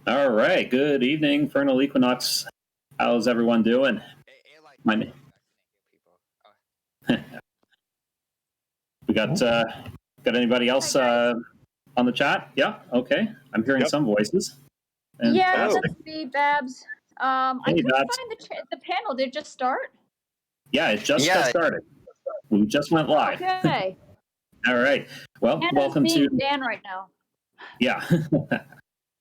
All right. Good evening, Furnal Equinox. How's everyone doing? My name. We got anybody else on the chat? Yeah. Okay. I'm hearing some voices. Yeah, Fantastic. that's me, Babs. I Hey, couldn't Babs. find the panel. Did it just start? Yeah, it just got started. We just went live. Okay. All right. Well, Hannah's welcome being to Dan right now. Yeah.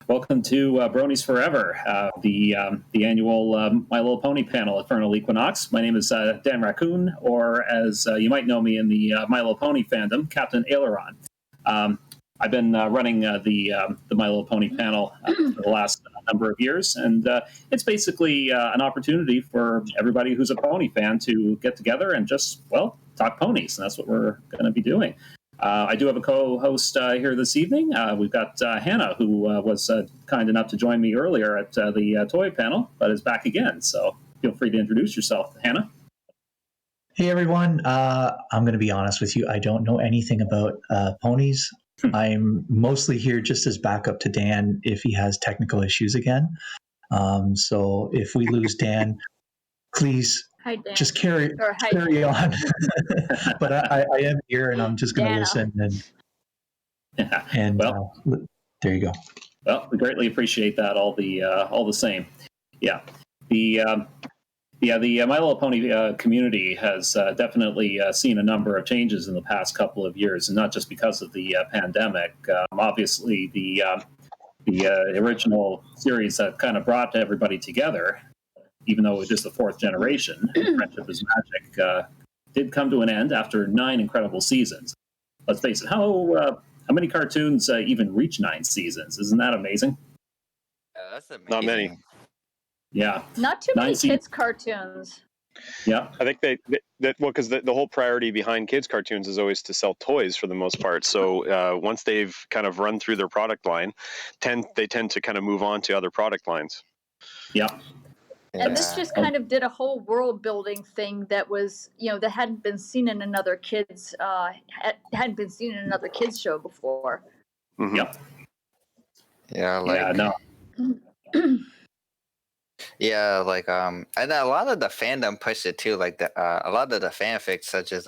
Welcome to Bronies Forever, the annual My Little Pony panel at Furnal Equinox. My name is Dan Raccoon, or as you might know me in the My Little Pony fandom, Captain Aileron. I've been running the My Little Pony panel for the last number of years, and it's basically an opportunity for everybody who's a pony fan to get together and just, well, talk ponies, and that's what we're going to be doing. I do have a co-host here this evening. We've got Hannah, who was kind enough to join me earlier at the toy panel, but is back again. So feel free to introduce yourself, Hannah. Hey, everyone. I'm going to be honest with you. I don't know anything about ponies. I'm mostly here just as backup to Dan if he has technical issues again. So if we lose Dan, please just carry on. But I am here, and I'm just going to listen. And well, there you go. Well, we greatly appreciate that. All the same. Yeah. The My Little Pony community has definitely seen a number of changes in the past couple of years, and not just because of the pandemic. Obviously, the original series that kind of brought everybody together, even though it was just the fourth generation, Friendship is Magic, did come to an end after 9 incredible seasons. Let's face it, how many cartoons even reach 9 seasons? Isn't that amazing? That's amazing. Not many. Yeah. Not too many kids' cartoons. Yeah. I think because the whole priority behind kids' cartoons is always to sell toys for the most part. So once they've kind of run through their product line, they tend to kind of move on to other product lines. Yeah. And this just kind of did a whole world building thing that was, that hadn't been seen in another kids show before. Mm-hmm. Yep. Yeah, yeah, like and a lot of the fandom pushed it too. Like a lot of the fanfics, such as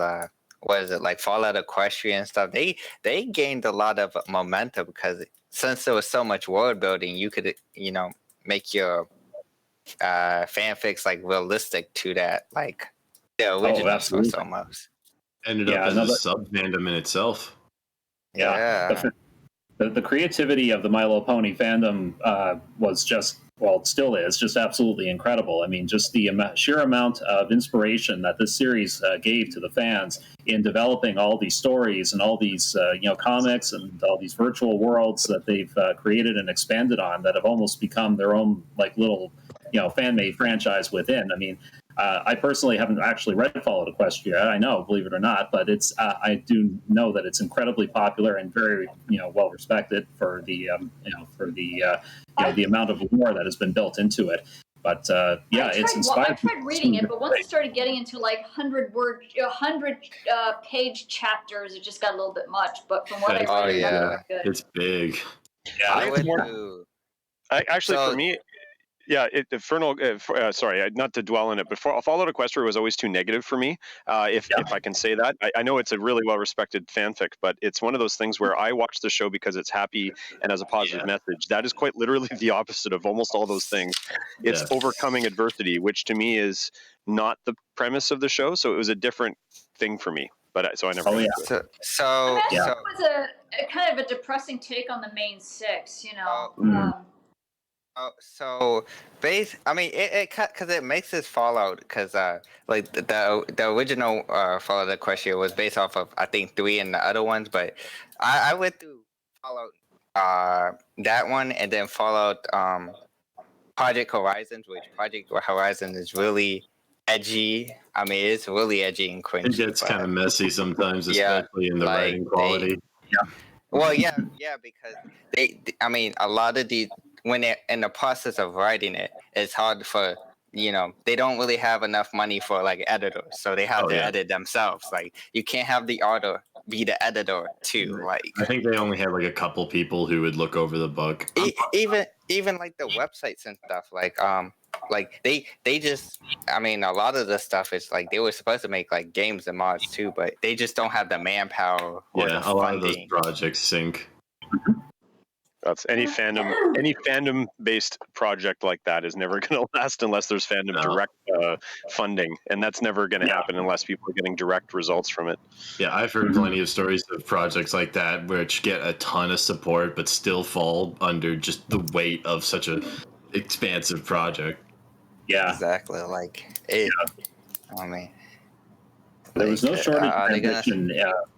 what is it, like Fallout Equestrian and stuff, they gained a lot of momentum because since there was so much world building, you could make your fanfics like realistic to that, like the original source almost. Ended up as a sub fandom in itself. Yeah. The creativity of the My Little Pony fandom was just, well, it still is, just absolutely incredible. I mean, just the sheer amount of inspiration that this series gave to the fans in developing all these stories and all these, comics and all these virtual worlds that they've created and expanded on that have almost become their own, like, little, fan-made franchise within. I mean, I personally haven't actually read Fallout Equestria. I know, believe it or not, but it's I do know that it's incredibly popular and very well respected for the the amount of lore that has been built into it. But it's inspired. I tried reading it, but once I started getting into like 100 page chapters, it just got a little bit much. But from what I read, it's big. Yeah, for me. Yeah, Furnal. Sorry, not to dwell on it, but Fallout Equestria was always too negative for me. If I can say that, I know it's a really well-respected fanfic, but it's one of those things where I watch the show because it's happy and has a positive message. That is quite literally the opposite of almost all those things. It's overcoming adversity, which to me is not the premise of the show. So it was a different thing for me. But so I never. It was a kind of a depressing take on the main 6. I mean, it because it makes this Fallout because like the original Fallout Equestria was based off of I think 3 and the other ones, but I went through Fallout that one and then Fallout Project Horizons, which Project Horizon is really edgy. I mean, it's really edgy and cringy. It gets kind of messy sometimes, especially in the writing quality. Well, because a lot of these. When they're in the process of writing it, it's hard for, they don't really have enough money for like editors. So they have to edit themselves. Like you can't have the be the editor too. Like I think they only had like a couple people who would look over the book. even like the websites and stuff. Like they just, I mean, a lot of the stuff is like they were supposed to make like games and mods too, but they just don't have the manpower or the Yeah, a lot of those funding. projects sink. That's any fandom based project like that is never going to last unless there's fandom direct funding, and that's never going to happen unless people are getting direct results from it. Yeah, I've heard plenty of stories of projects like that which get a ton of support but still fall under just the weight of such a expansive project. Yeah, Exactly. Like it. I mean, there was no shortage of ambition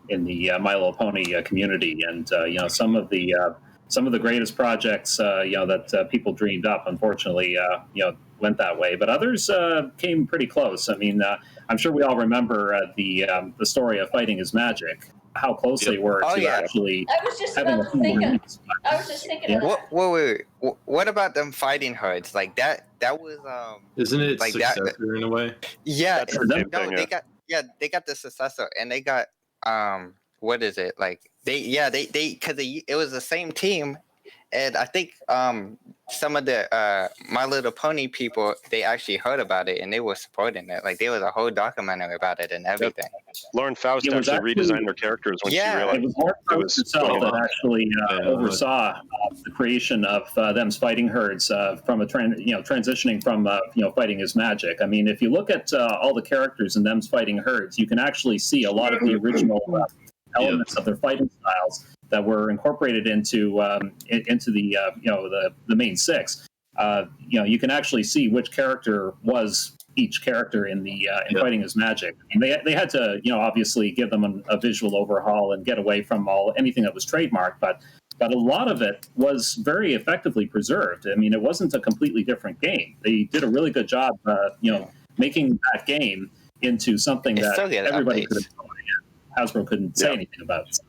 in the My Little Pony community, and some of the greatest projects that people dreamed up, unfortunately, went that way. But others came pretty close. I mean, I'm sure we all remember the story of Fighting is Magic. How close they were to actually. I was just having about to think of. I was just thinking of that. What about them fighting herds? Like that was Isn't it like successor in a way? Yeah, That's the same thing, they got the successor, and they got what is it like they because it was the same team, and I think some of the My Little Pony people, they actually heard about it and they were supporting it. Like there was a whole documentary about it and everything. Lauren Faust actually redesigned their characters when she realized it was Lauren Faust herself that actually oversaw the creation of them fighting herds from transitioning from Fighting is Magic. I mean, if you look at all the characters in them fighting herds, you can actually see a lot of the original elements of their fighting styles that were incorporated into the main six. You can actually see which character was each character in Fighting is Magic. And they had to obviously give them a visual overhaul and get away from anything that was trademarked, but a lot of it was very effectively preserved. I mean, it wasn't a completely different game. They did a really good job making that game into something that everybody could enjoy. Hasbro couldn't say anything about it.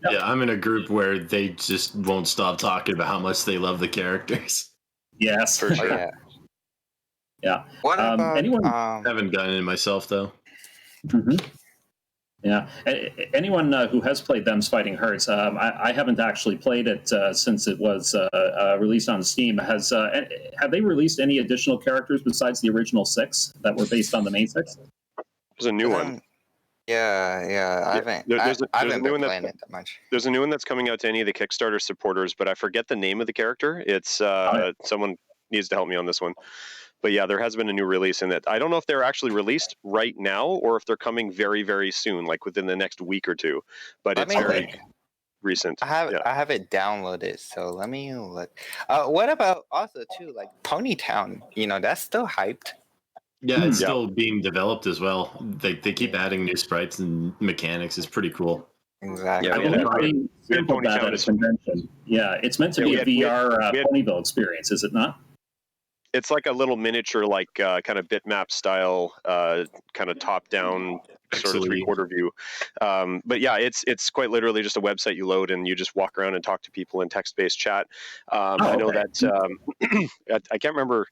Yeah, I'm in a group where they just won't stop talking about how much they love the characters. Yes, for sure. Yeah. What about anyone? I haven't gotten it myself though. Mm-hmm. Yeah. Anyone who has played Them's Fighting Herds, I haven't actually played it since it was released on Steam. Have they released any additional characters besides the original 6 that were based on the main 6? There's a new one. Yeah. I haven't been playing it that much. There's a new one that's coming out to any of the Kickstarter supporters, but I forget the name of the character. It's someone needs to help me on this one. But yeah, there has been a new release in that. I don't know if they're actually released right now or if they're coming very, very soon, like within the next week or two. But it's very recent. I have it downloaded, so let me look. What about also too, like Ponytown? That's still hyped. Yeah, it's still being developed as well. They keep adding new sprites and mechanics. It's pretty cool. Exactly. Yeah, it's meant to be a VR Ponyville experience, is it not? It's like a little miniature, like kind of bitmap style, kind of top down sort of 3/4 view. But yeah, it's quite literally just a website you load and you just walk around and talk to people in text-based chat. I know that I can't remember.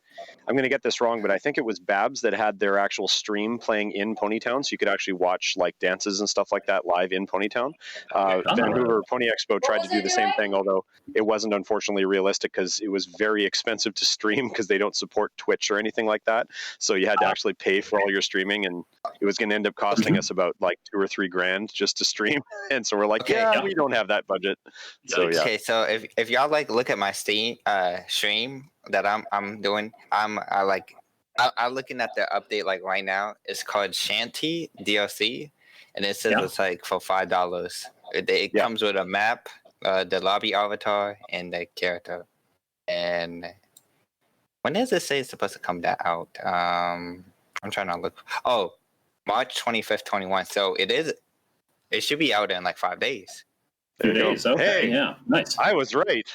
I'm going to get this wrong, but I think it was Babs that had their actual stream playing in Ponytown, so you could actually watch like dances and stuff like that live in Ponytown. Vancouver Pony Expo tried to do the same thing, although it wasn't unfortunately realistic because it was very expensive to stream because they don't support Twitch or anything like that. So you had to actually pay for all your streaming, and it was going to end up costing us about like $2 or $3 grand just to stream. And so we're like, we don't have that budget. So Okay, so if y'all like look at my Steam stream that I'm doing, I'm looking at the update like right now. It's called Shanty DLC, and it says it's like for $5. It comes with a map, the lobby avatar, and the character. And when does it say it's supposed to come out? I'm trying to look. Oh, March 25th, 21. So it should be out in like 5 days. 2 days. Okay. Hey, yeah, nice. I was right.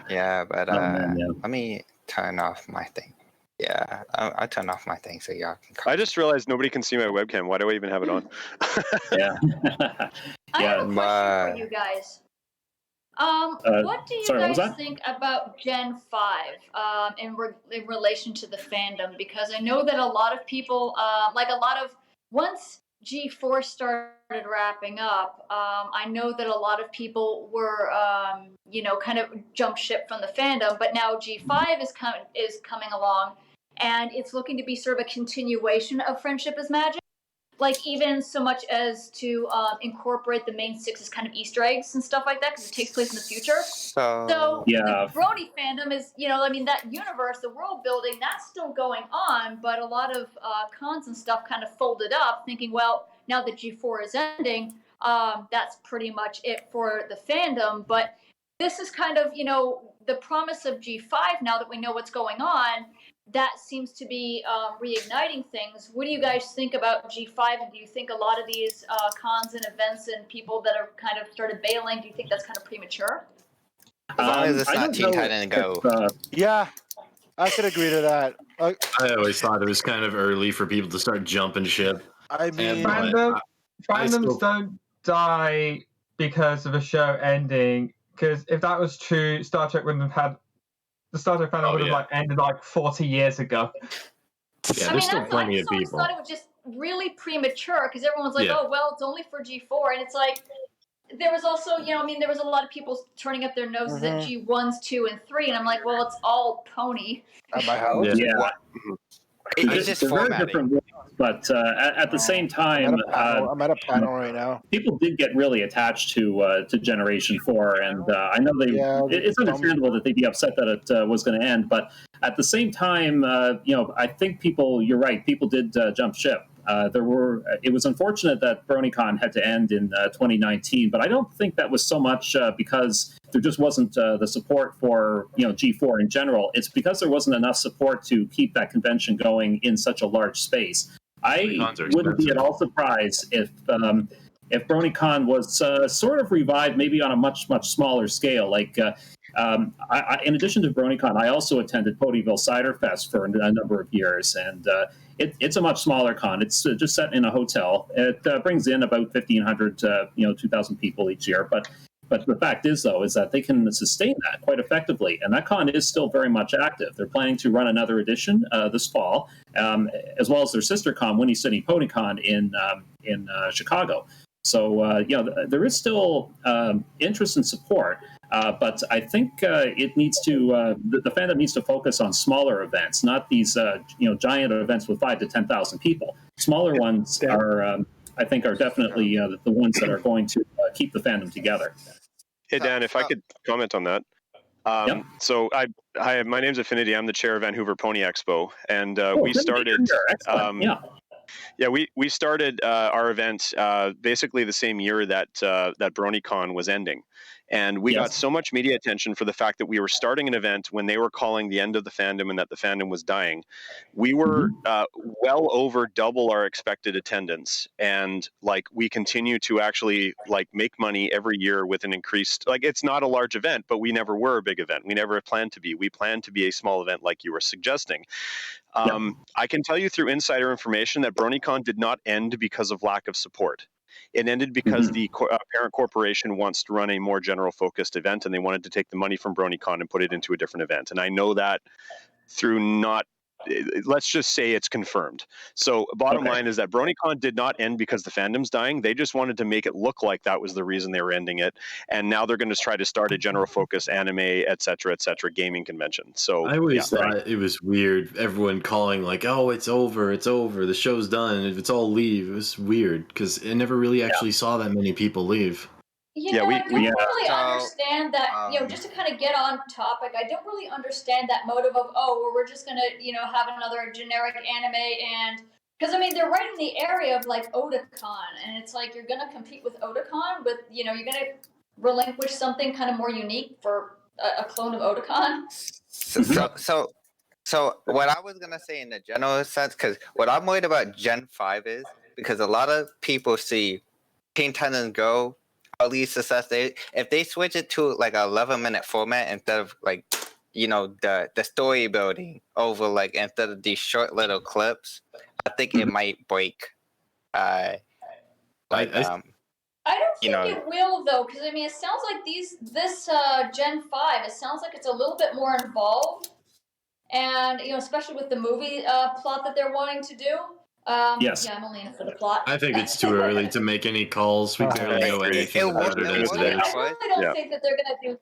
Yeah, but let me turn off my thing. Yeah, I'll turn off my thing so y'all can. I just realized nobody can see my webcam. Why do I even have it on? I have a question for you guys. What do you guys think about Gen 5 in relation to the fandom? Because I know that a lot of people, once G4 started wrapping up, I know that a lot of people were, kind of jump ship from the fandom, but now G5 is coming along, and it's looking to be sort of a continuation of Friendship is Magic. Like, even so much as to incorporate the main 6 as kind of Easter eggs and stuff like that, because it takes place in the future. So the Brony fandom is, that universe, the world building, that's still going on, but a lot of cons and stuff kind of folded up, thinking, well, now that G4 is ending, that's pretty much it for the fandom. But this is kind of, the promise of G5, now that we know what's going on, that seems to be reigniting things. What do you guys think about G5? And do you think a lot of these cons and events and people that are kind of started bailing, do you think that's kind of premature? As long as it's not Teen Titan Go. Yeah, I could agree to that. I always thought it was kind of early for people to start jumping ship. I mean, fandoms don't die because of a show ending. Because if that was true, Star Trek wouldn't have had the Star Trek fandom would have ended 40 years ago. Yeah, there's still plenty of people. I just thought it was just really premature because everyone's like, oh, well, it's only for G4. And it's like, there was also, there was a lot of people turning up their noses at G1s, 2, and 3. And I'm like, well, it's all pony. At my house? Yeah. It's just formatting. But at the same time, I'm at a panel right now. People did get really attached to Generation 4, and I know it's understandable that they'd be upset that it was going to end. But at the same time, I think you're right, people did jump ship. It was unfortunate that BronyCon had to end in 2019, but I don't think that was so much because there just wasn't the support for G4 in general. It's because there wasn't enough support to keep that convention going in such a large space. I wouldn't be at all surprised if BronyCon was sort of revived, maybe on a much, much smaller scale. Like, in addition to BronyCon, I also attended Ponyville Cider Fest for a number of years, and it's a much smaller con. It's just set in a hotel. It brings in about 1,500, 2,000 people each year. But the fact is, though, is that they can sustain that quite effectively, and that con is still very much active. They're planning to run another edition this fall, as well as their sister con, Winnie City PonyCon in Chicago. So, there is still interest and support, but I think it needs to the fandom needs to focus on smaller events, not these giant events with 5,000 to 10,000 people. Smaller ones are, I think, are definitely the ones that are going to keep the fandom together. Hey Dan, if I could comment on that. So my name's Affinity. I'm the chair of Vancouver Pony Expo, and we started. We started our event basically the same year that BronyCon was ending. And we got so much media attention for the fact that we were starting an event when they were calling the end of the fandom and that the fandom was dying. We were well over double our expected attendance. And we continue to actually make money every year with an increased, it's not a large event, but we never were a big event. We never planned to be. We planned to be a small event like you were suggesting. I can tell you through insider information that BronyCon did not end because of lack of support. It ended because the parent corporation wants to run a more general-focused event, and they wanted to take the money from BronyCon and put it into a different event. And I know that through let's just say it's confirmed. So bottom line is that BronyCon did not end because the fandom's dying. They just wanted to make it look like that was the reason they were ending it. And now they're going to try to start a general focus anime, et cetera, gaming convention. So I always thought it was weird. Everyone calling oh, it's over. The show's done. If it's all leave, it was weird because I never really actually saw that many people leave. I don't really understand that, just to kind of get on topic, I don't really understand that motive of, we're just going to, have another generic anime and, because, they're right in the area of, Otakon, and it's you're going to compete with Otakon, but, you're going to relinquish something kind of more unique for a clone of Otakon. So what I was going to say in the general sense, because what I'm worried about Gen 5 is, because a lot of people see Teen Titans Go, success. If they switch it to an 11-minute format instead of the story building over instead of these short little clips, I think it might break. I don't think it will though, because it sounds like this Gen 5. It sounds like it's a little bit more involved, and especially with the movie plot that they're wanting to do. Yes. Yeah, I'm only in it for the plot. I think it's too early to make any calls. We barely know anything about it as it I is. really don't think that they're gonna do.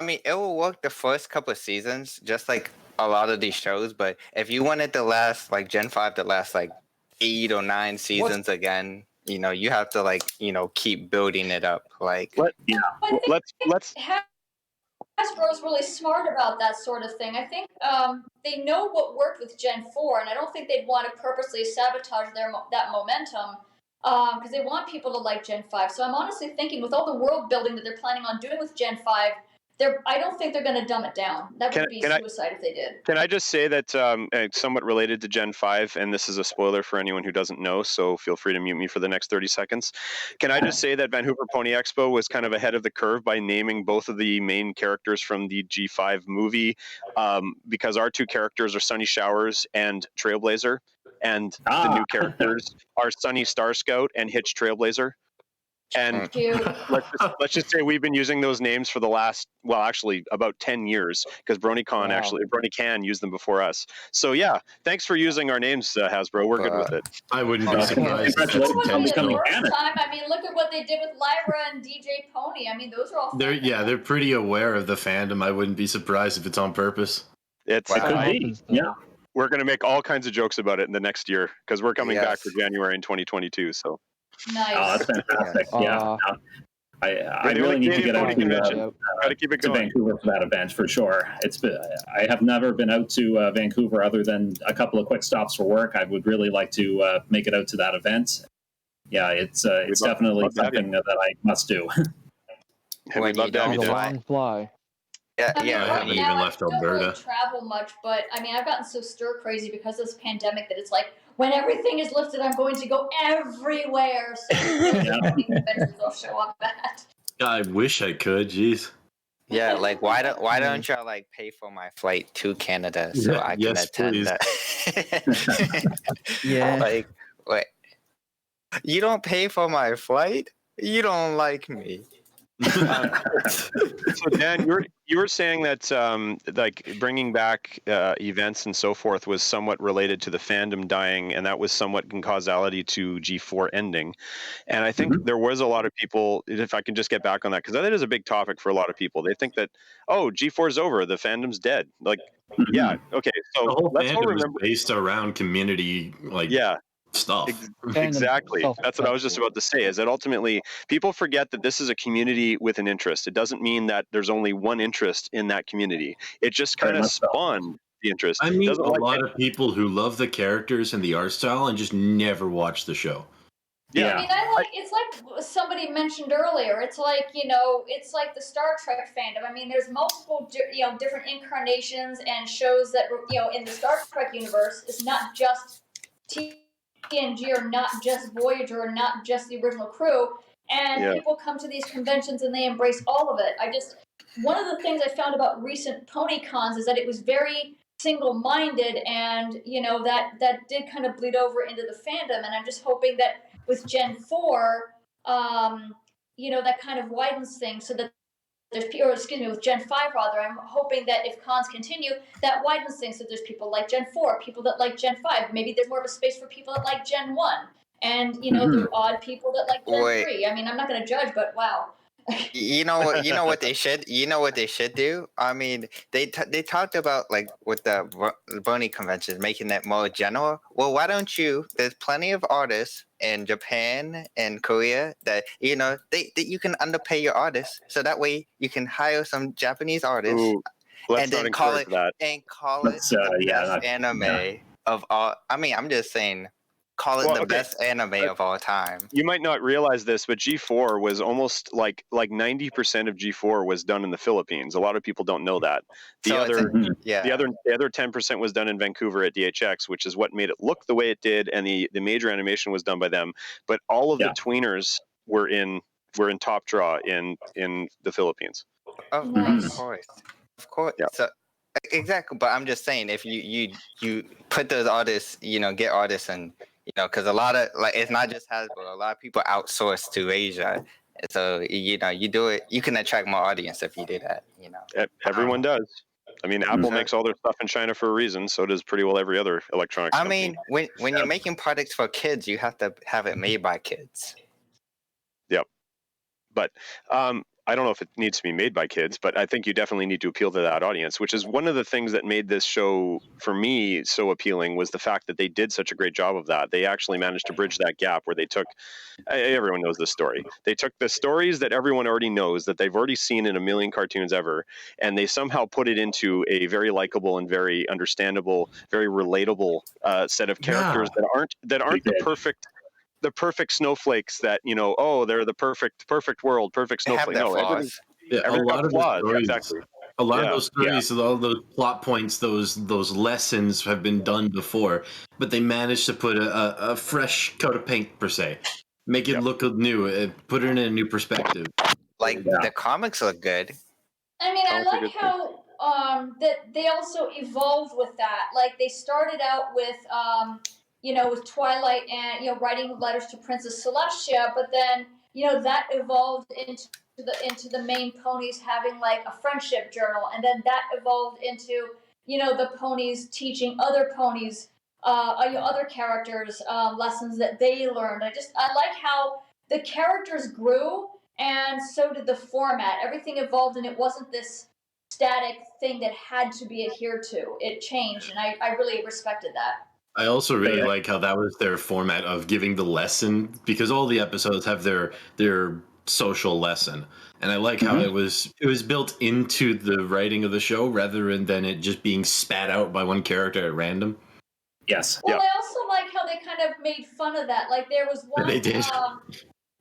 I mean, it will work the first couple of seasons, just like a lot of these shows. But if you wanted to last like Gen 5 to last like 8 or 9 seasons again, you have to keep building it up. Like, let's. Hasbro's really smart about that sort of thing. I think they know what worked with Gen 4, and I don't think they'd want to purposely sabotage that momentum because they want people to like Gen 5. So I'm honestly thinking, with all the world building that they're planning on doing with Gen 5, I don't think they're going to dumb it down. That would be suicide if they did. Can I just say that somewhat related to Gen 5, and this is a spoiler for anyone who doesn't know, so feel free to mute me for the next 30 seconds. Can I just say that Vancouver Pony Expo was kind of ahead of the curve by naming both of the main characters from the G5 movie, because our two characters are Sunny Showers and Trailblazer, and the new characters are Sunny Star Scout and Hitch Trailblazer. And let's just say we've been using those names for the last, well, actually about 10 years, because Brony can use them before us. So yeah, thanks for using our names, Hasbro. We're good with it. I wouldn't be surprised. I mean, look at what they did with Lyra and DJ Pony. I mean, those are all. They're pretty aware of the fandom. I wouldn't be surprised if it's on purpose. It could be. Yeah. We're going to make all kinds of jokes about it in the next year, because we're coming back for January in 2022. So. Nice. Oh, that's fantastic. Yeah. I really need to get out to Vancouver for that event for sure. I have never been out to Vancouver other than a couple of quick stops for work. I would really like to make it out to that event. Yeah, it's definitely something that I must do. We'd love to have you fly. Yeah, I haven't even left Alberta. Don't really travel much, but I mean, I've gotten so stir crazy because of this pandemic that it's like, when everything is lifted, I'm going to go everywhere. So conventions will show up at. I wish I could. Jeez. Yeah, like why don't y'all like pay for my flight to Canada so I can attend that? Yeah. Like, wait, you don't pay for my flight? You don't like me. So Dan, you were saying that like bringing back events and so forth was somewhat related to the fandom dying, and that was somewhat in causality to G4 ending. And I think there was a lot of people, if I can just get back on that, because that is a big topic for a lot of people. They think that, oh, G4 is over, the fandom's dead. Like, yeah, okay, so the whole let's all fandom remember is based around community, stuff. Exactly. That's what I was just about to say, is that ultimately people forget that this is a community with an interest. It doesn't mean that there's only one interest in that community. It just kind of spawned the interest. I meet a lot of people who love the characters and the art style and just never watch the show. Yeah. I mean, it's like somebody mentioned earlier. It's like, it's like the Star Trek fandom. I mean, there's multiple, different incarnations and shows that, in the Star Trek universe. It's not just TNG or not just Voyager or not just the original crew, and people come to these conventions and they embrace all of it. One of the things I found about recent pony cons is that it was very single-minded, and that did kind of bleed over into the fandom, and I'm just hoping that with Gen 4 that kind of widens things so that with Gen 5 rather, I'm hoping that if cons continue, that widens things so there's people like Gen 4, people that like Gen 5. Maybe there's more of a space for people that like Gen 1. And, the odd people that like Gen 3. I mean, I'm not going to judge, but wow. You know what they should do? I mean, they talked about, like, with the Brony convention, making it more general. Well, why don't there's plenty of artists in Japan and Korea that you can underpay your artists, so that way you can hire some Japanese artists. Ooh, and then call it the best anime of all. I mean, I'm just saying, call it the best anime of all time. You might not realize this, but G4 was almost like 90% of G4 was done in the Philippines. A lot of people don't know that. The other 10% was done in Vancouver at DHX, which is what made it look the way it did, and the major animation was done by them. But all of the tweeners were in top draw in the Philippines. Of course. Yeah. So exactly, but I'm just saying, if you put those artists, get artists, and because a lot of, like, it's not just Hasbro. A lot of people outsource to Asia, so you do it. You can attract more audience if you do that. Everyone does. I mean, Apple makes all their stuff in China for a reason. So does pretty well every other electronics company. mean, when you're making products for kids, you have to have it made by kids. Yep. But I don't know if it needs to be made by kids, but I think you definitely need to appeal to that audience, which is one of the things that made this show, for me, so appealing, was the fact that they did such a great job of that. They actually managed to bridge that gap where they took, everyone knows this story, they took the stories that everyone already knows, that they've already seen in a million cartoons ever, and they somehow put it into a very likable and very understandable, very relatable set of characters that aren't the perfect snowflakes that, you know, oh, they're the perfect world, perfect They have snowflake. their No, flaws. Yeah, a lot of flaws. the stories, Exactly. a lot of Yeah, those stories, a lot of those plot points, those lessons have been done before, but they managed to put a fresh coat of paint per se, make it look new, put it in a new perspective. Like the comics look good. I mean, I Comics are like good how that they also evolved with that. Like they started out with with Twilight and writing letters to Princess Celestia, but then that evolved into the main ponies having like a friendship journal, and then that evolved into the ponies teaching other ponies, other characters lessons that they learned. I like how the characters grew, and so did the format. Everything evolved, and it wasn't this static thing that had to be adhered to. It changed, and I really respected that. I also really like how that was their format of giving the lesson, because all the episodes have their social lesson, and I like how it was built into the writing of the show rather than it just being spat out by one character at random. Yes. Well, I also like how they kind of made fun of that. Like there was one. They did.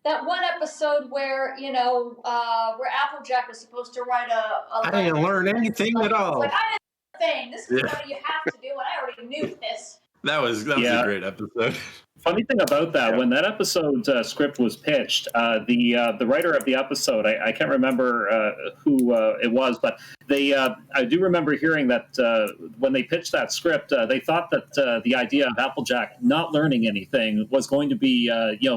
That one episode where where Applejack was supposed to write a I didn't learn anything at all. Like I didn't thing. This is what you have to do, and I already knew this. That was a great episode. Funny thing about that, when that episode script was pitched, the writer of the episode, I can't remember who it was, but I do remember hearing that when they pitched that script, they thought that the idea of Applejack not learning anything was going to be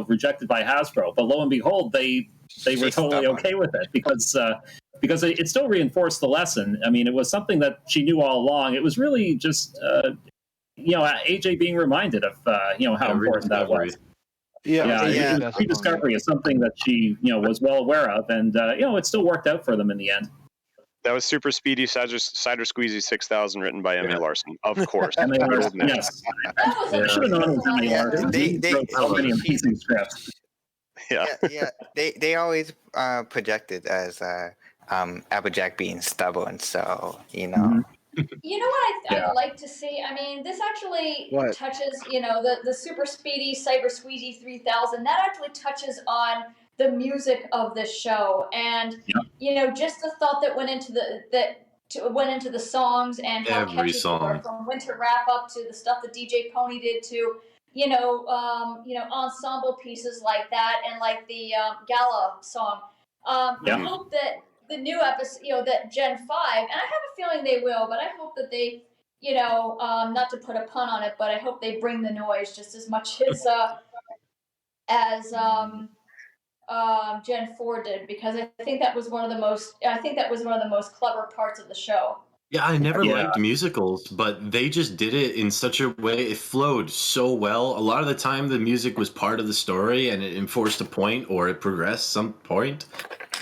rejected by Hasbro, but lo and behold, they were totally okay with it because it still reinforced the lesson. I mean, it was something that she knew all along. It was really just AJ being reminded of how important that was. Rediscovery is something that she was well aware of, and it still worked out for them in the end. That was Super Speedy Cider Squeezy 6000, written by Emmy Larson, of course. Emmy Larson, yes. I should have known it was Emmy Larson. They so many amazing scripts. They always projected as Applejack being stubborn, so You know what I'd like to see? I mean, this actually touches, the Super Speedy Cyber Squeezy 3000. That actually touches on the music of the show, and just the thought that went into the songs and how catchy they were, from Winter Wrap Up to the stuff that DJ Pony did to ensemble pieces like that, and like the Gala song. I hope that the new episode, that Gen 5, and I have a feeling they will, but I hope that they, not to put a pun on it, but I hope they bring the noise just as much as Gen 4 did, because I think that was one of the most clever parts of the show. Yeah, I never liked musicals, but they just did it in such a way, it flowed so well. A lot of the time the music was part of the story and it enforced a point or it progressed some point.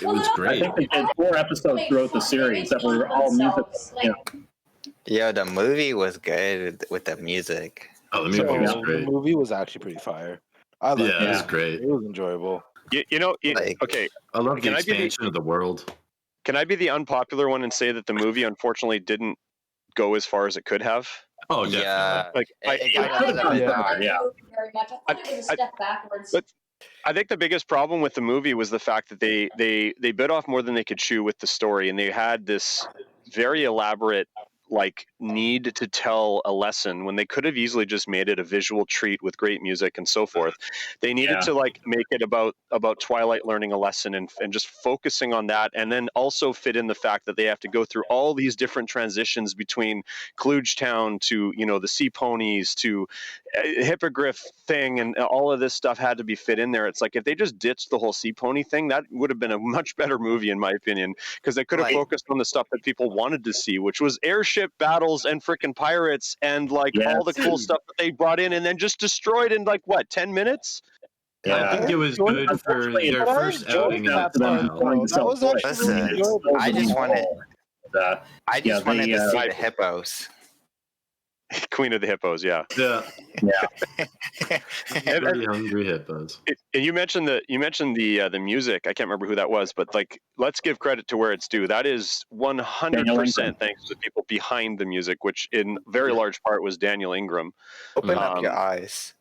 It was great. I think they did 4 episodes throughout the series that were all musical. Yeah, the movie was good with the music. Oh, the movie was great. The movie was actually pretty fire. I liked it. It was great. It was enjoyable. Okay. I love the expansion of the world. Can I be the unpopular one and say that the movie unfortunately didn't go as far as it could have? Oh, definitely. Yeah. Like, I didn't like the movie very much. I thought it was a step backwards. But I think the biggest problem with the movie was the fact that they bit off more than they could chew with the story, and they had this very elaborate need to tell a lesson when they could have easily just made it a visual treat with great music and so forth. They needed to make it about Twilight learning a lesson and just focusing on that, and then also fit in the fact that they have to go through all these different transitions between Klugetown to the Sea Ponies to hippogriff thing and all of this stuff had to be fit in there. It's like if they just ditched the whole sea pony thing, that would have been a much better movie in my opinion, because they could have focused on the stuff that people wanted to see, which was airship battles and freaking pirates and like all the cool stuff that they brought in and then just destroyed in like what, 10 minutes? Yeah, I think it was good for their first outing in that the part, that was actually really enjoyable. I just wanted to see the hippos. Queen of the hippos, yeah. Very hungry hippos. And you mentioned the music. I can't remember who that was, but like, let's give credit to where it's due. That is 100% thanks to the people behind the music, which in very large part was Daniel Ingram. Open up your eyes.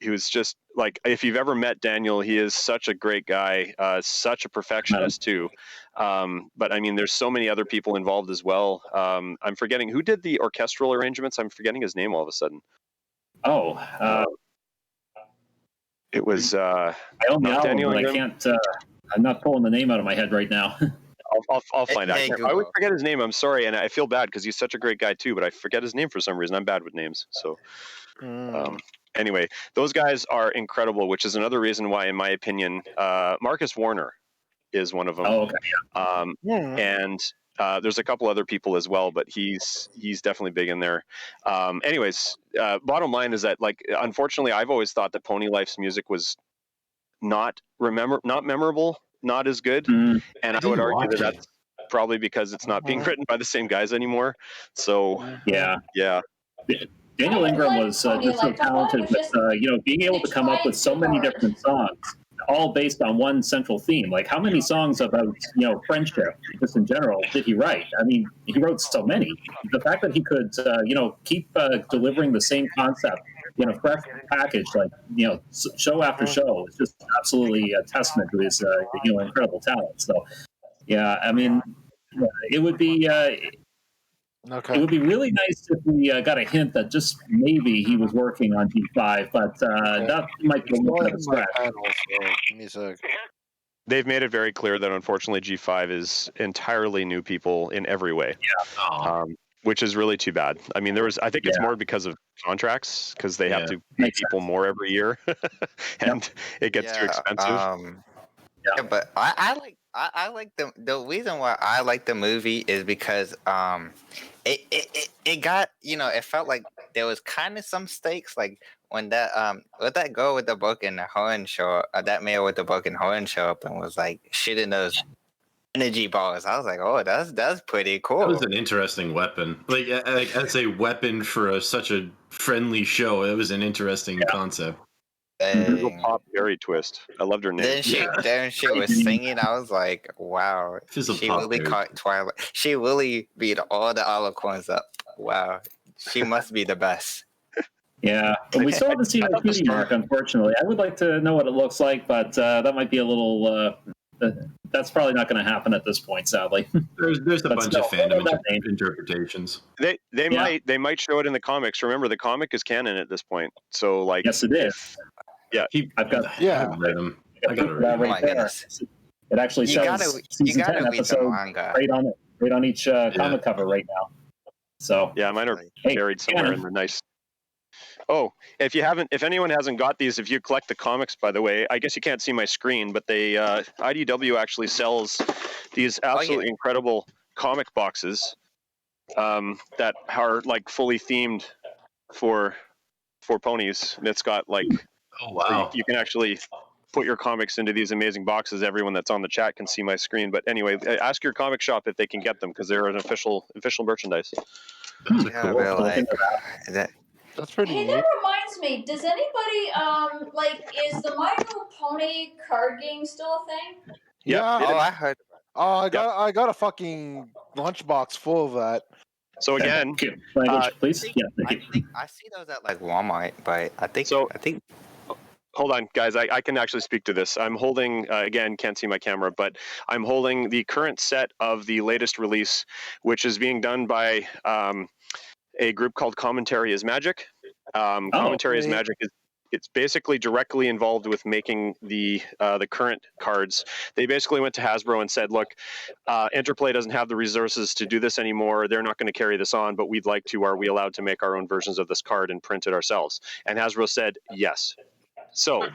He was just like, if you've ever met Daniel, he is such a great guy, such a perfectionist too. But I mean, there's so many other people involved as well. I'm forgetting who did the orchestral arrangements. I'm forgetting his name all of a sudden. It was I own the album, Daniel but Ingram. I can't. I'm not pulling the name out of my head right now. I'll find out. I always forget his name. I'm sorry, and I feel bad because he's such a great guy too. But I forget his name for some reason. I'm bad with names. So. Anyway, those guys are incredible, which is another reason why, in my opinion, Marcus Warner is one of them. Oh, okay. And there's a couple other people as well, but he's definitely big in there. Anyways, bottom line is that, like, unfortunately, I've always thought that Pony Life's music was not memorable, not as good, and I would argue that that's probably because it's not being written by the same guys anymore. So yeah. Daniel Ingram was just so talented, but being able to come up with so many different songs, all based on one central theme. Like, how many songs about friendship, just in general, did he write? I mean, he wrote so many. The fact that he could, keep delivering the same concept in a fresh package, like show after show, is just absolutely a testament to his incredible talent. So, yeah, I mean, it would be. It would be really nice if we got a hint that just maybe he was working on G5, but that might be a little bit of a stretch. They've made it very clear that unfortunately G5 is entirely new people in every way, which is really too bad. I mean, I think it's more because of contracts, because they have to pay people more every year, and it gets too expensive. But I like the reason why I like the movie is because it got, it felt like there was kind of some stakes, like when that girl with the broken horn show up, that male with the broken horn show up and was like shooting those energy balls. I was like, oh, that's pretty cool. That was an interesting weapon, like as a weapon for such a friendly show. It was an interesting concept. Little pop berry twist. I loved her name. Then she was singing. I was like, wow. She really caught Twilight. She really beat all the Alicorns up. Wow. She must be the best. Yeah. But we still haven't seen a cutie mark, unfortunately. I would like to know what it looks like, but that might be a little... that's probably not going to happen at this point, sadly. There's a bunch of fandom interpretations. They might show it in the comics. Remember, the comic is canon at this point. So, like... Yes, it is. Yeah, I've got. I read them. I got to read them. Right there. It actually says season 10 episode right on each comic cover right now. So yeah, mine are buried somewhere in the nice. Oh, if anyone hasn't got these, if you collect the comics, by the way, I guess you can't see my screen, but they IDW actually sells these absolutely incredible comic boxes that are like fully themed for ponies. And it's got like. Oh wow! You can actually put your comics into these amazing boxes. Everyone that's on the chat can see my screen. But anyway, ask your comic shop if they can get them because they're an official merchandise. That's pretty neat. That reminds me. Does anybody is the My Little Pony card game still a thing? Yeah. I heard. Oh, I got a fucking lunchbox full of that. So again, please. I think I see those at like Walmart, but I think. Hold on, guys. I can actually speak to this. I'm holding, again, can't see my camera, but I'm holding the current set of the latest release, which is being done by a group called Commentary is Magic. Commentary is Magic it's basically directly involved with making the current cards. They basically went to Hasbro and said, look, Interplay doesn't have the resources to do this anymore. They're not going to carry this on, but we'd like to. Are we allowed to make our own versions of this card and print it ourselves? And Hasbro said yes. So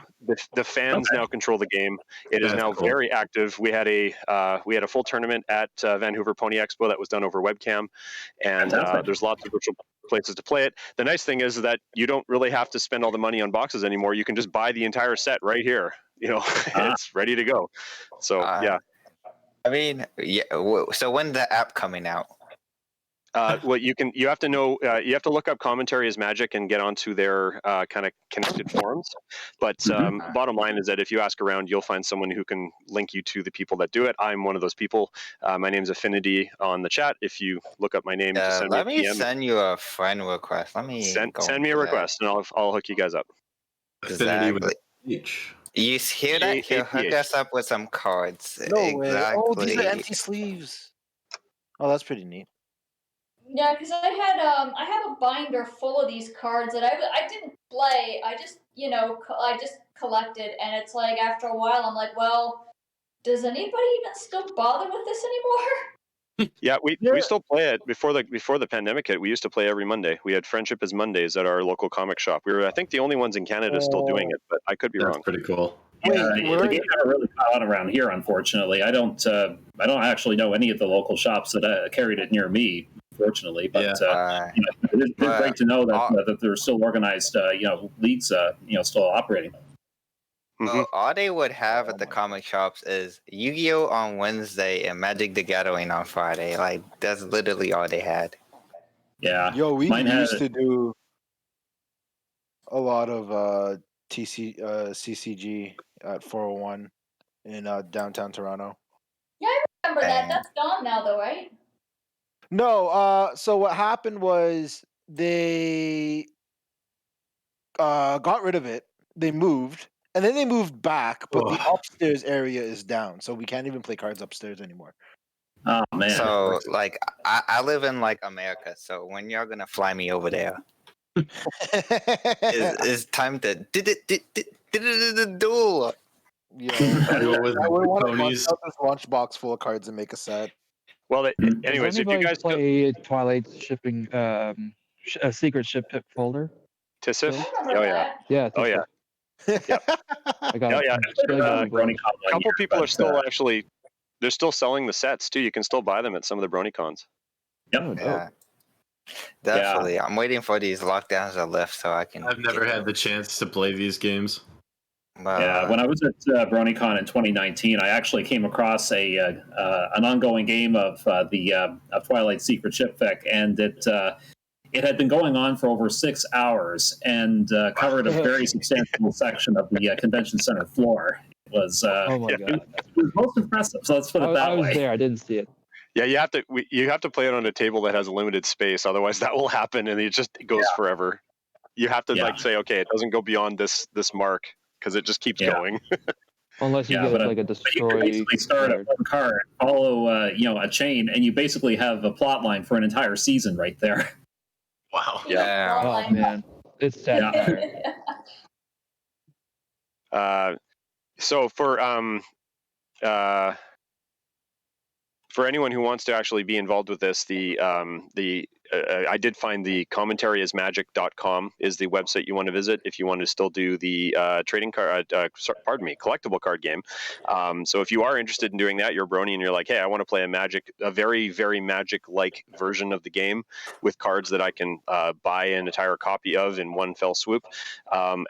the fans now control the game. It is now very active. We had a full tournament at Vancouver Pony Expo that was done over webcam, and there's lots of virtual places to play it. The nice thing is that you don't really have to spend all the money on boxes anymore. You can just buy the entire set right here. It's ready to go. So yeah. I mean, yeah. So when's the app coming out? Well, you have to know, you have to look up Commentary is Magic and get onto their kind of connected forums. But bottom line is that if you ask around, you'll find someone who can link you to the people that do it. I'm one of those people. My name's Affinity on the chat. If you look up my name, just send me a PM. Let me send you a friend request. Let me send me a request, and I'll hook you guys up. Exactly. You hear that? He'll hook us up with some cards. No exactly. way. Oh, these are empty sleeves. Oh, that's pretty neat. Yeah, because I have a binder full of these cards that I didn't play. I just I just collected, and it's like after a while I'm like, well, does anybody even still bother with this anymore? Yeah, we still play it before the pandemic hit. We used to play every Monday. We had Friendship is Mondays at our local comic shop. We were, I think, the only ones in Canada still doing it, but I could be wrong. That's pretty cool. The game never really caught on around here, unfortunately. I don't actually know any of the local shops that carried it near me, fortunately. But it is great to know that there's still organized, leagues, still operating. Well, all they would have at the comic shops is Yu-Gi-Oh! On Wednesday and Magic the Gathering on Friday. Like, that's literally all they had. Yeah. Yo, we used to do a lot of CCG at 401 in downtown Toronto. Yeah, I remember that. That's gone now, though, right? No, so what happened was they got rid of it. They moved. And then they moved back, but the upstairs area is down, so we can't even play cards upstairs anymore. Oh man! So like, I live in like America, so when y'all gonna fly me over there? It's time to duel. Yeah, I would want to launch out this lunchbox full of cards and make a set. Well, anyways, if you guys play Twilight shipping, a secret ship pip folder. TISIF? Oh yeah. Yeah. Oh yeah. Yeah. I got it. A couple people are still they're still selling the sets too. You can still buy them at some of the BronyCons. Yep. Yeah. Definitely. I'm waiting for these lockdowns to lift so I can. I've never had the chance to play these games. Yeah, when I was at BronyCon in 2019, I actually came across an ongoing game of Twilight Secret Ship Deck, and it had been going on for over 6 hours and covered a very substantial section of the convention center floor. It was oh my God. It was most impressive. So let's put it that way. I was there. I didn't see it. Yeah, you have to play it on a table that has a limited space. Otherwise, that will happen, and it just goes forever. You have to say, okay, it doesn't go beyond this mark because it just keeps going. Unless you get like a destroy. You can basically start at one card, follow a chain, and you basically have a plot line for an entire season right there. Wow. Yeah. Oh man, it's sad. So for anyone who wants to actually be involved with this, I did find the commentaryismagic.com is the website you want to visit if you want to still do the collectible card game. So if you are interested in doing that, you're a Brony and you're like, hey, I want to play a very, very Magic-like version of the game with cards that I can buy an entire copy of in one fell swoop.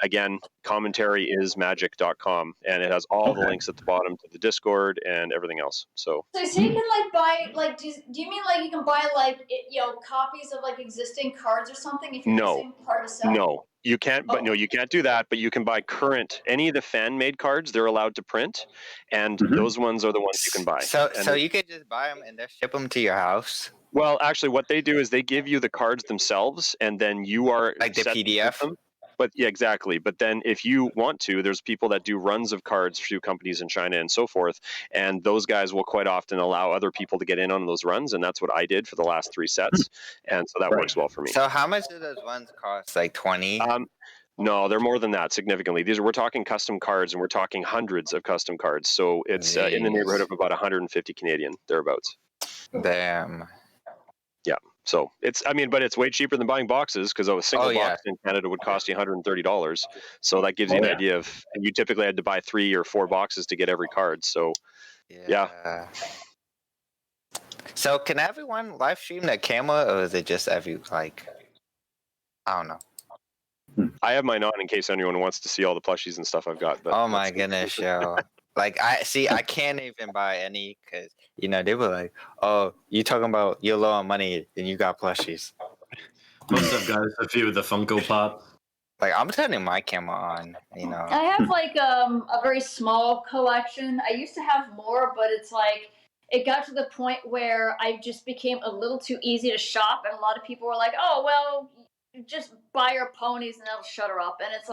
Again, commentaryismagic.com, and it has all the links at the bottom to the Discord and everything else. So you can buy do you mean you can buy copies of existing cards or something if you're using part of a set? No, you can't. But no, you can't do that. But you can buy any of the fan-made cards. They're allowed to print, and those ones are the ones you can buy. So you can just buy them and then ship them to your house. Well, actually, what they do is they give you the cards themselves, and then you are like the PDF. Them. But yeah, exactly. But then if you want to, there's people that do runs of cards through companies in China and so forth. And those guys will quite often allow other people to get in on those runs. And that's what I did for the last 3 sets. And so that works well for me. So how much do those runs cost? Like 20? No, they're more than that significantly. We're talking custom cards, and we're talking hundreds of custom cards. So it's in the neighborhood of about 150 Canadian, thereabouts. Damn. Yeah. So but it's way cheaper than buying boxes, because a single box in Canada would cost you $130. So that gives you an idea of, and you typically had to buy 3 or 4 boxes to get every card. So yeah. So can everyone live stream their camera, or is it just I don't know. I have mine on in case anyone wants to see all the plushies and stuff I've got. But oh my goodness, yo! I can't even buy any, because they were like, "Oh, you talking about you're low on money and you got plushies." What's up, guys? A few of the Funko Pop. I'm turning my camera on. I have a very small collection. I used to have more, but it's it got to the point where I just became a little too easy to shop, and a lot of people were like, "Oh, well, just buy her ponies and that'll shut her up." And it's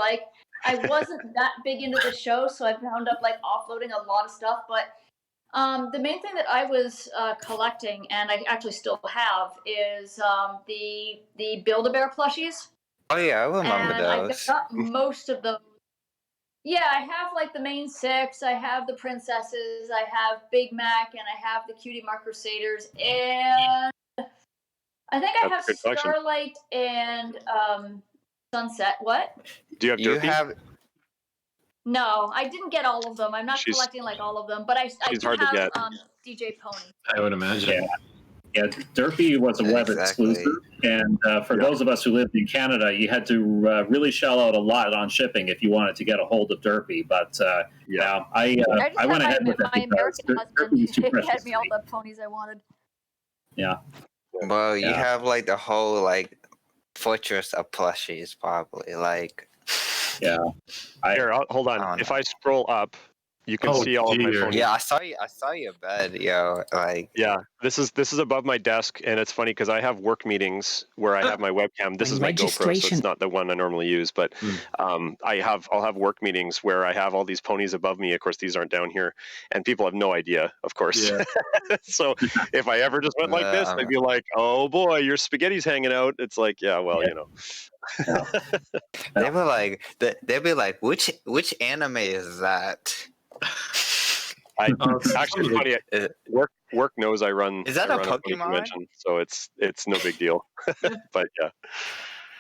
I wasn't that big into the show, so I wound up offloading a lot of stuff. But the main thing that I was collecting, and I actually still have, is the Build-A-Bear plushies. Oh yeah, I remember those. I've got most of those. Yeah, I have the main 6. I have the princesses. I have Big Mac, and I have the Cutie Mark Crusaders, and I think I have Starlight and Sunset. What? Do you have Derpy? No, I didn't get all of them. I'm not collecting all of them, but I do have DJ Pony. I would imagine. Yeah, Derpy was a web exclusive, and for those of us who lived in Canada, you had to really shell out a lot on shipping if you wanted to get a hold of Derpy. But I went ahead with it because Derpy was too precious. Had me all the ponies I wanted. Yeah. Well, you have the whole fortress of plushies, probably Yeah. Here, hold on. If I scroll up, you can see all of my ponies. Yeah, I saw your bed, yo. Yeah, this is above my desk, and it's funny because I have work meetings where I have my webcam. This is my GoPro, so it's not the one I normally use. But I'll have work meetings where I have all these ponies above me. Of course, these aren't down here, and people have no idea, of course. Yeah. So if I ever just went like this, they'd be like, "Oh boy, your spaghetti's hanging out." It's yeah, well, They'd be like, which anime is that? Actually, funny. Work knows I run. Is that a Pokemon convention, so it's no big deal. But yeah,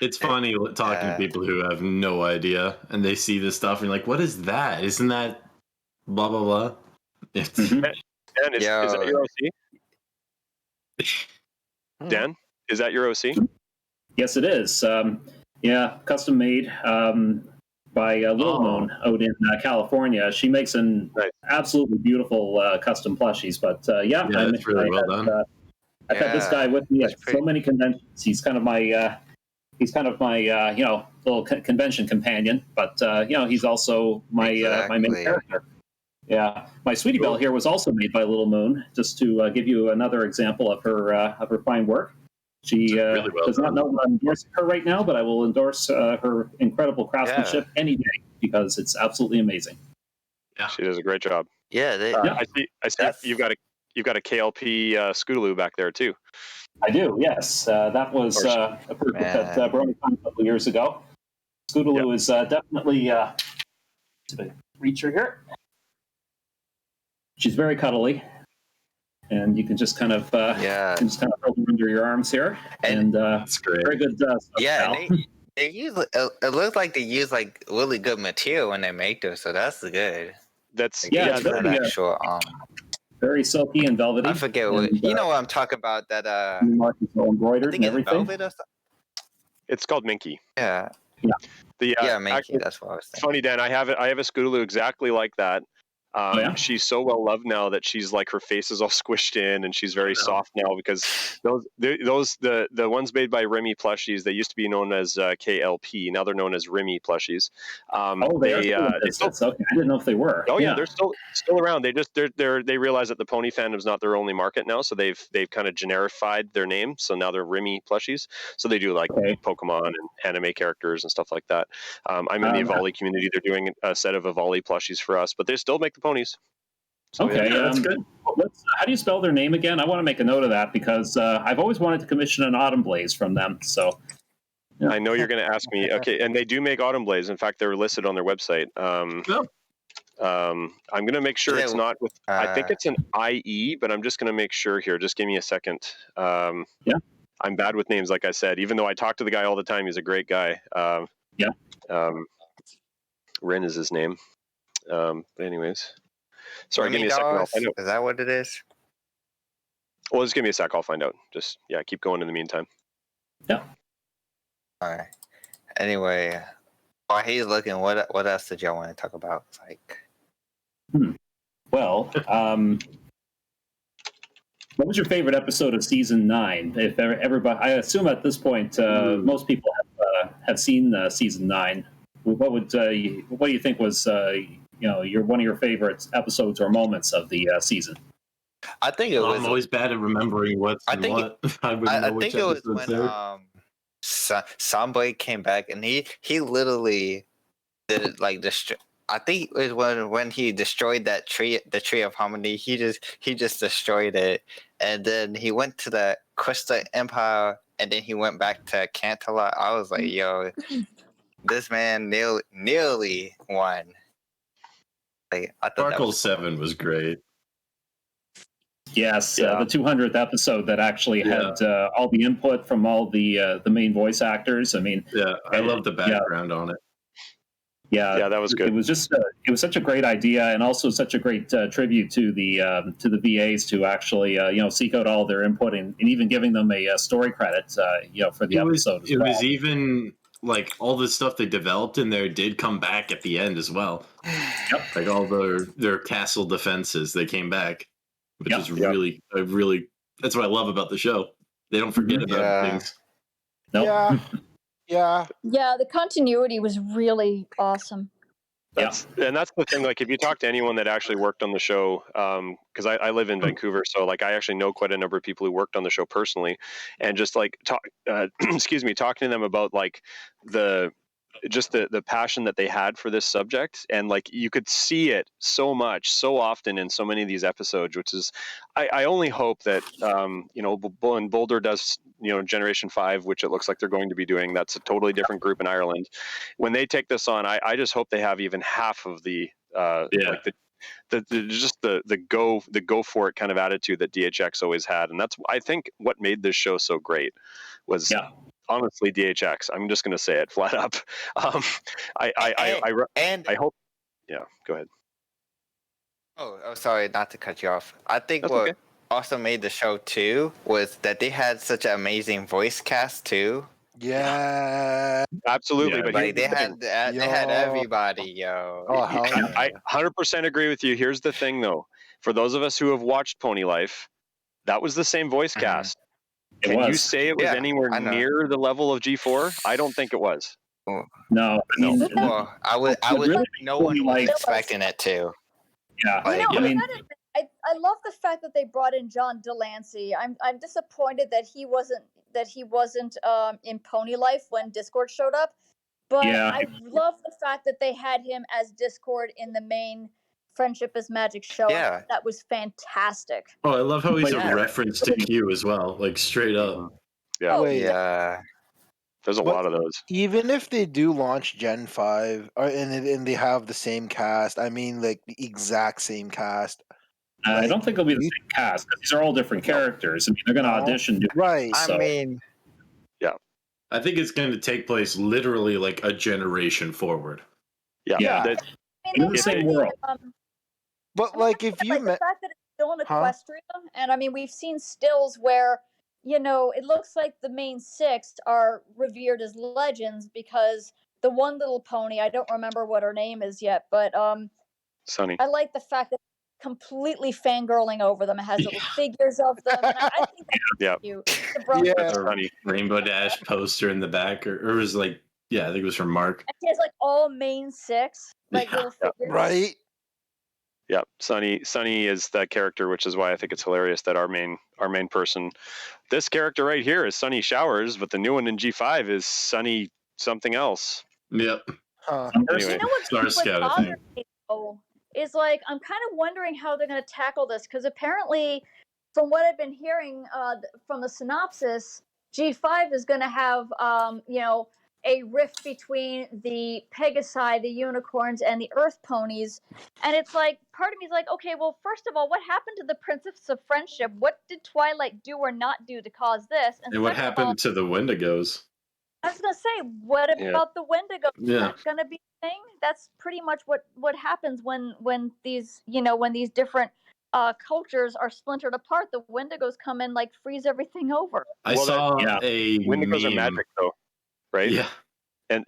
it's funny talking to people who have no idea, and they see this stuff, and you're like, "What is that? Isn't that blah blah blah?" Dan, is that your OC? Dan, is that your OC? Yes, it is. Custom made. By Little Moon out in California. She makes an absolutely beautiful custom plushies. But that's really well done. I've had this guy with me at so many conventions. He's kind of my little convention companion. But he's also my my main character. Yeah, my Sweetie Belle here was also made by Little Moon. Just to give you another example of her fine work. She really does not know that I'm endorsing her right now, but I will endorse her incredible craftsmanship any day because it's absolutely amazing. Yeah, she does a great job. Yeah, I see. You've got a KLP Scootaloo back there too. I do. Yes, that was a purchase at Bronies a couple of years ago. Scootaloo is definitely to reach her here. She's very cuddly. And you can just kind of hold them under your arms here, and that's great. Very good stuff. They use it looks like they use really good material when they make those, so that's good. That's very silky and velvety. I forget what you know what I'm talking about. That embroidered and everything. It's called Minky. Yeah. Minky. Actually, that's what I was thinking. It's funny, Dan. I have a Scootaloo exactly like that. She's so well loved now that she's her face is all squished in, and she's very soft now because the ones made by Remy plushies, they used to be known as KLP. Now they're known as Remy plushies. Okay. I didn't know if they were. Oh yeah, they're still around. They realize that the pony fandom's not their only market now, so they've kind of generified their name. So now they're Remy plushies. So they do Pokemon and anime characters and stuff like that. I'm in the Evoli community. They're doing a set of Evoli plushies for us, but they still make the ponies. So, that's good. How do you spell their name again? I want to make a note of that because I've always wanted to commission an Autumn Blaze from them. So Yeah. I know you're going to ask me. Okay, and they do make Autumn Blaze. In fact, they're listed on their website. I'm going to make sure it's not with. I think it's an IE, but I'm just going to make sure here. Just give me a second. Yeah. I'm bad with names, like I said. Even though I talk to the guy all the time, he's a great guy. Yeah. Rin is his name. But anyways, sorry. Give me a Dolls? second. I'll find out. Is that what it is? Well, just give me a sec. I'll find out. Just keep going in the meantime. Yeah. All right. Anyway, while he's looking, what else did y'all want to talk about? Like, Well, what was your favorite episode of season 9? If everybody, I assume at this point, most people have seen season 9. What do you think was your one of your favorite episodes or moments of the season? I think it was. I'm always bad at remembering what's what. I wouldn't know which think it was when Soundblade came back and he literally did like I think it was when he destroyed that tree, the Tree of Harmony. He just destroyed it, and then he went to the Crystal Empire, and then he went back to Cantalot. I was like, yo, this man nearly won. Like, I thought Sparkle 7 was great. Yes, the 200th episode that actually had all the input from all the main voice actors. I mean, I love the background on it. Yeah, that was good. It was just it was such a great idea, and also such a great tribute to the VAs to actually seek out all their input and even giving them a story credit for the episode. It was even like all the stuff they developed in there did come back at the end as well. Yep. Like all their castle defenses, they came back, which is really that's what I love about the show. They don't forget about things. Nope. Yeah. The continuity was really awesome. And that's the thing. Like, if you talk to anyone that actually worked on the show, because I live in Vancouver, so like I actually know quite a number of people who worked on the show personally, and just like talking to them about like the passion that they had for this subject, and like you could see it so often in so many of these episodes, which is I only hope that when Boulder does Generation 5, which it looks like they're going to be doing, that's a totally different group in Ireland. When they take this on, I just hope they have even half of the like the go for it kind of attitude that DHX always had, and that's I think what made this show so great was honestly DHX. I'm just going to say it flat up. I hope. Yeah, go ahead. Oh, sorry, not to cut you off. I think what also made the show too was that they had such an amazing voice cast too. Yeah, absolutely. But like they had everybody, yo. Oh, hell yeah. I 100% agree with you. Here's the thing, though. For those of us who have watched Pony Life, that was the same voice cast. Can you say it was anywhere near the level of G4? I don't think it was. No. Well, I would. No one was expecting it to. Yeah. I love the fact that they brought in John Delancey. I'm disappointed that he wasn't in Pony Life when Discord showed up, but I love the fact that they had him as Discord in the main Friendship is Magic show. Yeah, that was fantastic. Oh, I love how he's a reference to Q as well, like straight up. Yeah. There's a lot of those. Even if they do launch Gen 5 and they have the same cast, I mean, like the exact same cast. I don't think it'll be the same cast. These are all different characters. I mean, they're going to audition. Right. So. I mean, I think it's going to take place literally like a generation forward. Yeah. In the same world. But like, if you the fact that it's still in Equestria, and I mean, we've seen stills where it looks like the main 6 are revered as legends because the one little pony, I don't remember what her name is yet, but Sunny. I like the fact that completely fangirling over them. It has little figures of them. And I think that's cute. That's funny. Rainbow Dash poster in the back, or it was like, I think it was from Mark. And she has like all main 6 little figures. Right. Yeah, Sunny is that character, which is why I think it's hilarious that our main person, this character right here is Sunny Showers, but the new one in G5 is Sunny something else. Yep. Anyway, Star Scout, I think. Is like I'm kind of wondering how they're going to tackle this because apparently, from what I've been hearing from the synopsis, G5 is going to have, a rift between the Pegasi, the unicorns, and the Earth ponies. And it's like, part of me is like, okay, well, first of all, what happened to the Princess of Friendship? What did Twilight do or not do to cause this? And what happened to the Wendigos? I was gonna say, what about the Wendigo? Is Yeah. that gonna be a thing? That's pretty much what happens when these different cultures are splintered apart. The Wendigos come in, like, freeze everything over. I saw a Wendigos are meme. magic, though, right? Yeah. And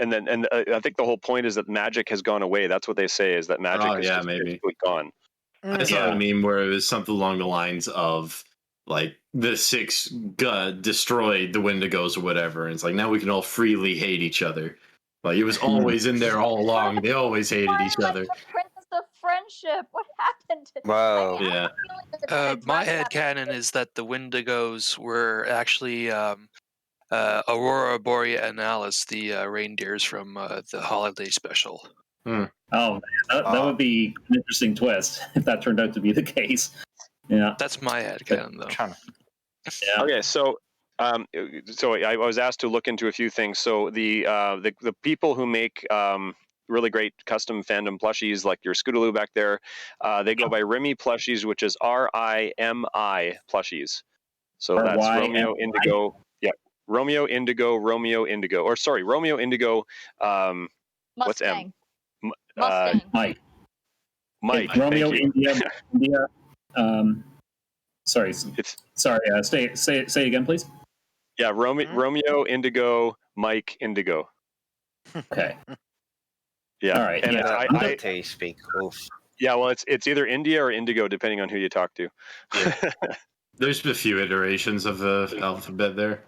I think the whole point is that magic has gone away. That's what they say, is that magic is just basically gone. I saw a meme where it was something along the lines of, like, the six destroyed the Wendigos or whatever, and it's like, now we can all freely hate each other. Like, it was always in there all along. They always hated each other. The Princess of Friendship. What happened to? Wow. Yeah. My headcanon is that the Wendigos were actually Aurora Borealis, the reindeers from the holiday special. Oh, man, that would be an interesting twist if that turned out to be the case. Yeah, that's my headcanon, though. Yeah. Okay, so I was asked to look into a few things. So the people who make really great custom fandom plushies, like your Scootaloo back there, they go by Rimi Plushies, which is RIMI Plushies. So that's Romeo Indigo. Yeah, Romeo Indigo, or sorry, Romeo Indigo. What's M? Mustang. Mike. Romeo India. Sorry. Say again, please. Yeah, Romeo Indigo, Mike Indigo. Okay. Yeah. All right. And I tell you speak. Oof. Yeah, well, it's either India or Indigo, depending on who you talk to. Yeah. There's a few iterations of the alphabet there.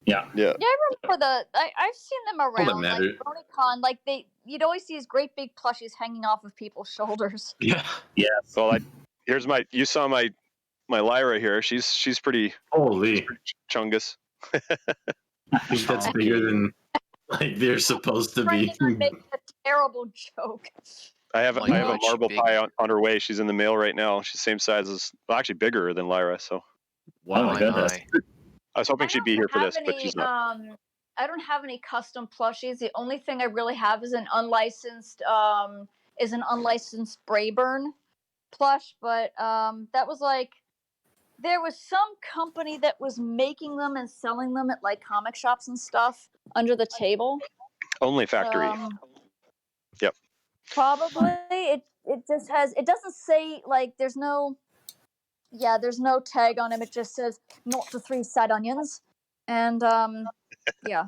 Yeah. Yeah, I remember I've seen them around, like matter. BronyCon. Like, you'd always see these great big plushies hanging off of people's shoulders. Yeah. Yeah. Well, you saw my Lyra here. She's pretty. Holy. Chungus. I think that's bigger than, like, they're supposed to be. Making a terrible joke. I have a marble pie on her way. She's in the mail right now. She's the same size as, well, actually bigger than Lyra. So. Wow, my goodness. I was hoping she'd be here for this, but she's not. I don't have any custom plushies. The only thing I really have is an unlicensed Brayburn plush. But that was like, there was some company that was making them and selling them at, like, comic shops and stuff under the table. Only factory. Yep. Probably. It just has. It doesn't say, like, there's no tag on him. It just says not to 3 sad onions. And yeah.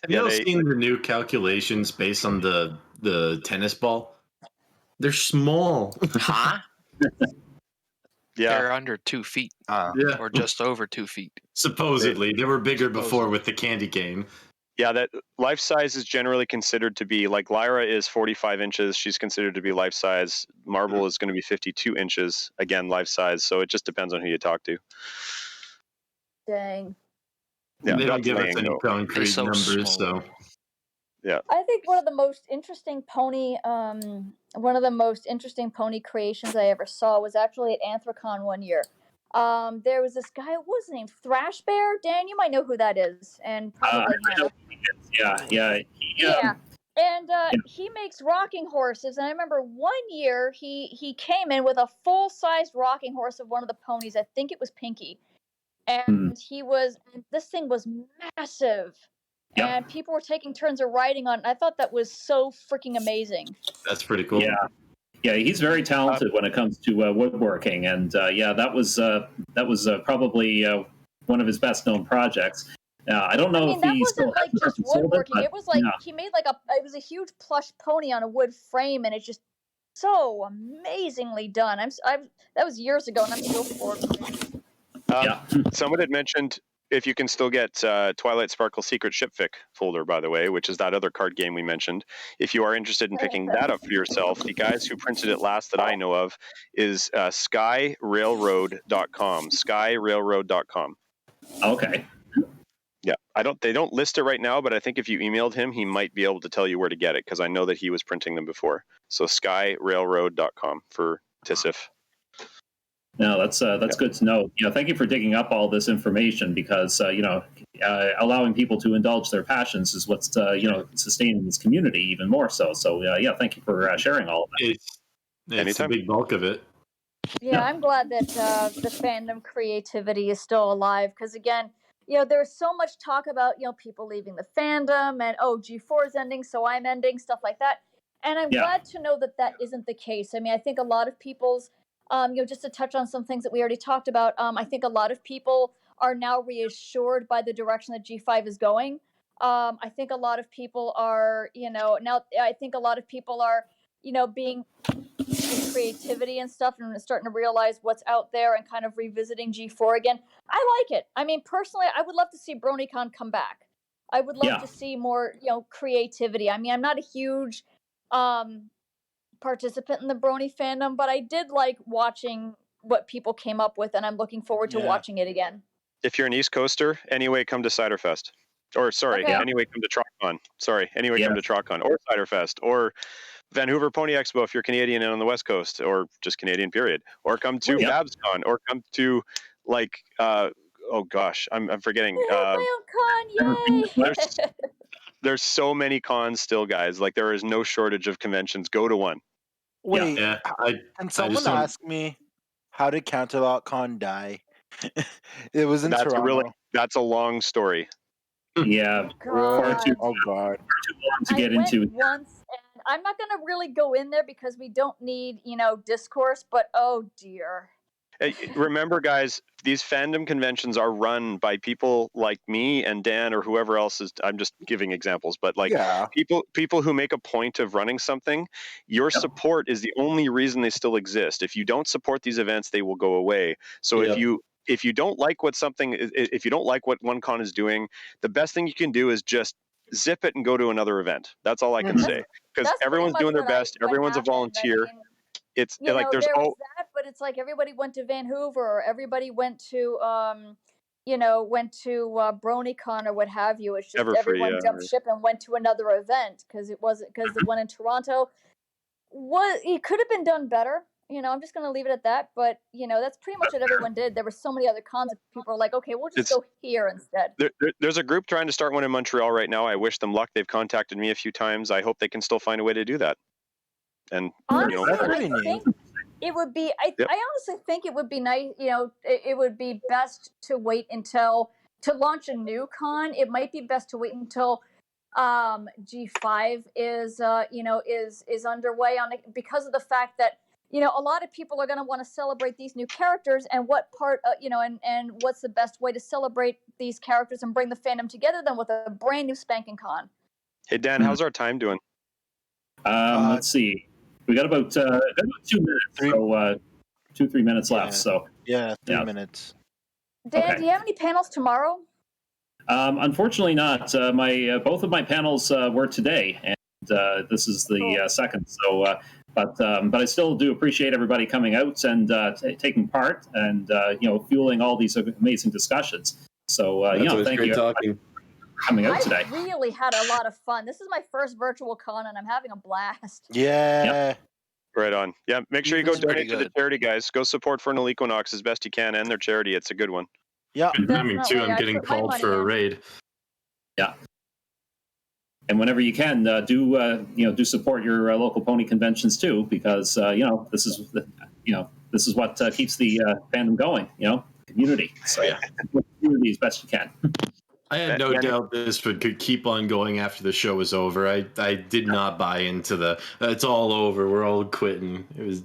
Have you all seen the new calculations based on the tennis ball? They're small. Huh? Yeah. They're under 2 feet. Or just over 2 feet. Supposedly. They were bigger before with the candy cane. Yeah, that life size is generally considered to be, like, Lyra is 45 inches. She's considered to be life size. Marble is going to be 52 inches. Again, life size. So it just depends on who you talk to. Dang. Yeah, they don't give us any though. concrete numbers, so. Yeah. I think one of the most interesting pony creations I ever saw was actually at Anthrocon one year. There was this guy, what was his name? Thrash Bear? Dan, you might know who that is. And probably Yeah. And he makes rocking horses. And I remember one year he came in with a full-sized rocking horse of one of the ponies. I think it was Pinky. And this thing was massive. Yep. And people were taking turns of riding on it. I thought that was so freaking amazing. That's pretty cool. Yeah. Yeah, he's very talented when it comes to woodworking, and that was probably one of his best known projects. I don't know if that he wasn't still like just woodworking. It was like he made it was a huge plush pony on a wood frame, and it's just so amazingly done. That was years ago, and I'm still floored. Someone had mentioned if you can still get Twilight Sparkle Secret Shipfic folder, by the way, which is that other card game we mentioned. If you are interested in picking that up for yourself, the guys who printed it last that I know of is skyrailroad.com. Skyrailroad.com. Okay. Yeah, they don't list it right now, but I think if you emailed him, he might be able to tell you where to get it, because I know that he was printing them before. So skyrailroad.com for TISIF. No, that's good to know. Thank you for digging up all this information because allowing people to indulge their passions is what's sustaining this community even more so. So thank you for sharing all of that. It's a big bulk of it. Yeah, I'm glad that the fandom creativity is still alive because again, there's so much talk about people leaving the fandom and G4 is ending, so I'm ending, stuff like that. And I'm glad to know that that isn't the case. I mean, I think a lot of people's just to touch on some things that we already talked about, I think a lot of people are now reassured by the direction that G5 is going. I think a lot of people are, now I think a lot of people are, being creativity and stuff and starting to realize what's out there and kind of revisiting G4 again. I like it. I mean, personally, I would love to see BronyCon come back. I would love to see more, creativity. I mean, I'm not a huge participant in the Brony fandom, but I did like watching what people came up with, and I'm looking forward to watching it again. If you're an East Coaster, anyway, come to Ciderfest. Or sorry, anyway, come to TrotCon. Sorry, anyway, come to TrotCon or Ciderfest or Vancouver Pony Expo if you're Canadian and on the West Coast, or just Canadian, period. Or come to BabsCon, or come to oh gosh, I'm forgetting. Con, yay! There's so many cons still, guys. Like there is no shortage of conventions. Go to one. Wait, can someone ask me how did Canterlot Con die? It was in Toronto. That's a long story. Yeah, God. Oh God, too long to get into. Once, and I'm not going to really go in there because we don't need discourse. But oh dear. Remember, guys, these fandom conventions are run by people like me and Dan or whoever else is. I'm just giving examples, but people who make a point of running something. Your support is the only reason they still exist. If you don't support these events, they will go away. So if you don't like if you don't like what one con is doing, the best thing you can do is just zip it and go to another event. That's all I can say, because everyone's doing their best. Everyone's a volunteer. It's like there's that, but it's like everybody went to Vancouver, or everybody went to BronyCon or what have you. It's just everyone jumped ship and went to another event because the one in Toronto it could have been done better. I'm just going to leave it at that. But that's pretty much what everyone did. There were so many other cons that people were like, okay, we'll just go here instead. There's a group trying to start one in Montreal right now. I wish them luck. They've contacted me a few times. I hope they can still find a way to do that. And honestly, I think it would be. I honestly think it would be nice. It would be best to wait until to launch a new con. It might be best to wait until G5 is underway on it, because of the fact that a lot of people are going to want to celebrate these new characters, and what part and what's the best way to celebrate these characters and bring the fandom together than with a brand new spanking con. Hey Dan, how's our time doing? Let's see. We got about 2 minutes, 2-3 minutes left. So 3 minutes. Dan, do you have any panels tomorrow? Unfortunately, not. Both of my panels were today, and this is the second. So, but I still do appreciate everybody coming out and taking part, and fueling all these amazing discussions. So, thank you. Coming out today. I really had a lot of fun. This is my first virtual con, and I'm having a blast. Yeah. Yep. Right on. Yeah, make sure you go donate to the charity, guys. Go support Furnal Equinox as best you can and their charity. It's a good one. Yeah, me too. I'm getting called for a raid. Yeah. And whenever you can, do support your local pony conventions too, because this is what keeps the fandom going. Community. So community as best you can. I had no doubt this could keep on going after the show was over. I did not buy into it's all over, we're all quitting. It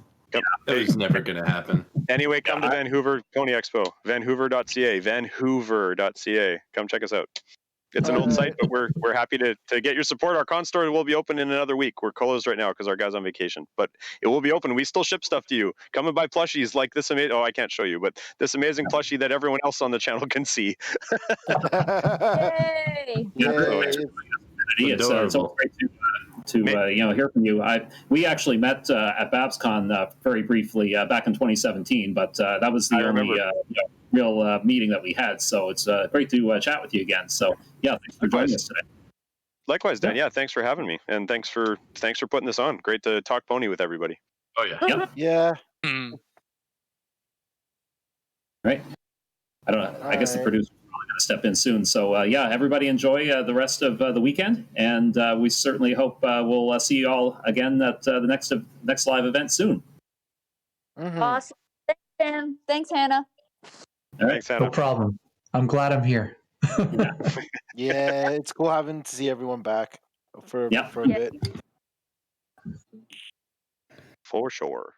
was never going to happen. Anyway, come to Vancouver Pony Expo, vancouver.ca. Come check us out. It's an old site, but we're happy to get your support. Our con store will be open in another week. We're closed right now because our guy's on vacation, but it will be open. We still ship stuff to you. Come and buy plushies like this amazing. Oh, I can't show you, but this amazing plushie that everyone else on the channel can see. Yay! It's always great to hear from you. We actually met at BabsCon very briefly back in 2017, but that was the only real meeting that we had. So it's great to chat with you again. So thanks for joining us today. Likewise, Dan. Yeah, thanks for having me, and thanks for putting this on. Great to talk pony with everybody. Oh yeah. Yeah. Right. I don't know. I guess the producer's probably going to step in soon. So yeah, everybody enjoy the rest of the weekend, and we certainly hope we'll see you all again at the next live event soon. Awesome. Thanks, Dan. Thanks, Hannah. All right. Thanks, Hannah. No problem. I'm glad I'm here. Yeah, it's cool having to see everyone back for a bit. For sure.